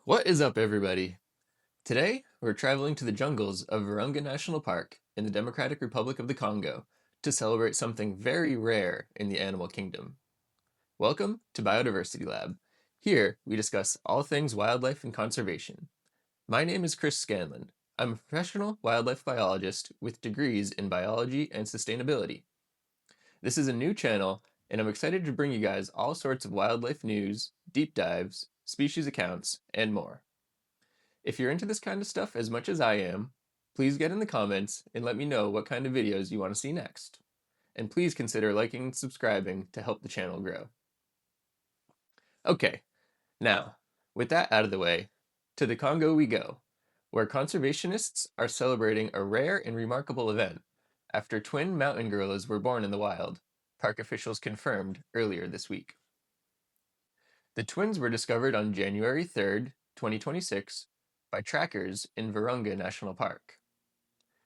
What is up, everybody? Today, we're traveling to the jungles of Virunga National Park in the Democratic Republic of the Congo to celebrate something very rare in the animal kingdom. Welcome to Biodiversity Lab. Here, we discuss all things wildlife and conservation. My name is Chris Scanlon. I'm a professional wildlife biologist with degrees in biology and sustainability. This is a new channel, and I'm excited to bring you guys all sorts of wildlife news, deep dives, species accounts, and more. If you're into this kind of stuff as much as I am, please get in the comments and let me know what kind of videos you want to see next. And please consider liking and subscribing to help the channel grow. Okay, now, with that out of the way, to the Congo we go, where conservationists are celebrating a rare and remarkable event after twin mountain gorillas were born in the wild, park officials confirmed earlier this week. The twins were discovered on January 3rd, 2026, by trackers in Virunga National Park,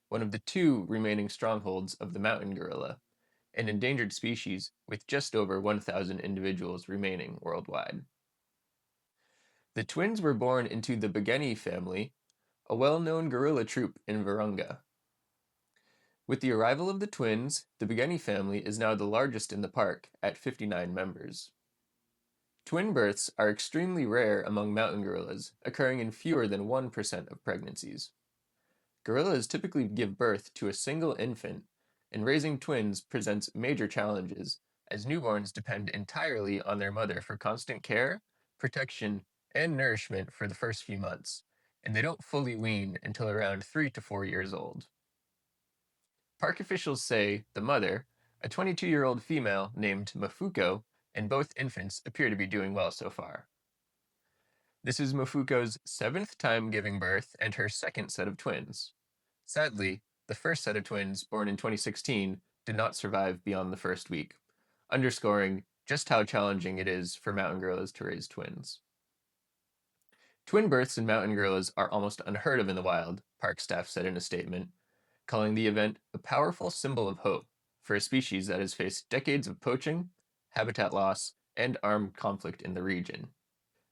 one of the two remaining strongholds of the mountain gorilla, an endangered species with just over 1,000 individuals remaining worldwide. The twins were born into the Bugeni family, a well-known gorilla troop in Virunga. With the arrival of the twins, the Bugeni family is now the largest in the park at 59 members. Twin births are extremely rare among mountain gorillas, occurring in fewer than 1% of pregnancies. Gorillas typically give birth to a single infant, and raising twins presents major challenges, as newborns depend entirely on their mother for constant care, protection, and nourishment for the first few months, and they don't fully wean until around 3 to 4 years old. Park officials say the mother, a 22-year-old female named Mafuko, and both infants appear to be doing well so far. This is Mofuko's seventh time giving birth and her second set of twins. Sadly, the first set of twins, born in 2016, did not survive beyond the first week, underscoring just how challenging it is for mountain gorillas to raise twins. Twin births in mountain gorillas are almost unheard of in the wild, park staff said in a statement, calling the event a powerful symbol of hope for a species that has faced decades of poaching, habitat loss, and armed conflict in the region.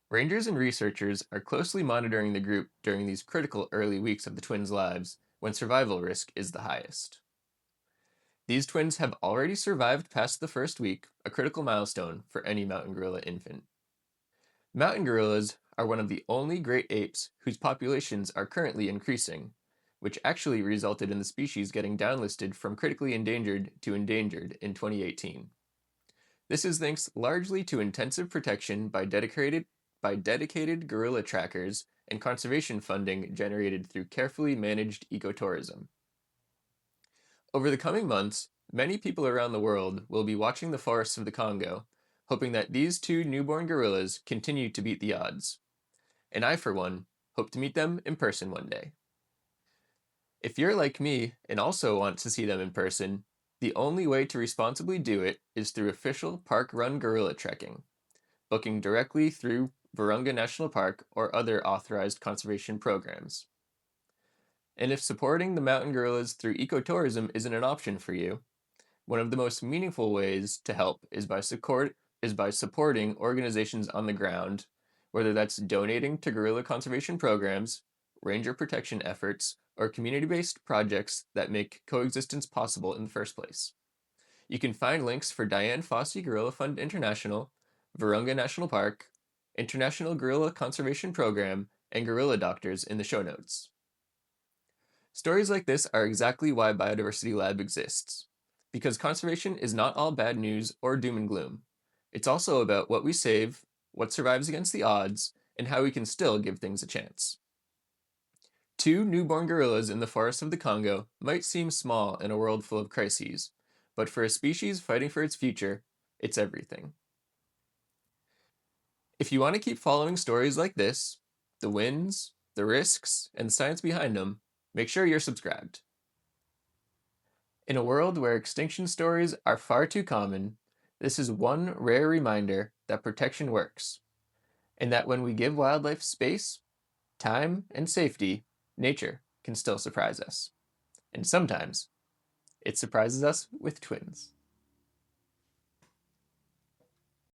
Rangers and researchers are closely monitoring the group during these critical early weeks of the twins' lives when survival risk is the highest. These twins have already survived past the first week, a critical milestone for any mountain gorilla infant. Mountain gorillas are one of the only great apes whose populations are currently increasing, which actually resulted in the species getting downlisted from critically endangered to endangered in 2018. This is thanks largely to intensive protection by dedicated gorilla trackers and conservation funding generated through carefully managed ecotourism. Over the coming months, many people around the world will be watching the forests of the Congo, hoping that these two newborn gorillas continue to beat the odds. And I, for one, hope to meet them in person one day. If you're like me and also want to see them in person, the only way to responsibly do it is through official park-run gorilla trekking, booking directly through Virunga National Park or other authorized conservation programs. And if supporting the mountain gorillas through ecotourism isn't an option for you, one of the most meaningful ways to help is by supporting organizations on the ground, whether that's donating to gorilla conservation programs, ranger protection efforts, or community-based projects that make coexistence possible in the first place. You can find links for Diane Fossey Gorilla Fund International, Virunga National Park, International Gorilla Conservation Program, and Gorilla Doctors in the show notes. Stories like this are exactly why Biodiversity Lab exists, because conservation is not all bad news or doom and gloom. It's also about what we save, what survives against the odds, and how we can still give things a chance. Two newborn gorillas in the forests of the Congo might seem small in a world full of crises, but for a species fighting for its future, it's everything. If you want to keep following stories like this, the wins, the risks, and the science behind them, make sure you're subscribed. In a world where extinction stories are far too common, this is one rare reminder that protection works, and that when we give wildlife space, time, and safety, nature can still surprise us. And sometimes, it surprises us with twins.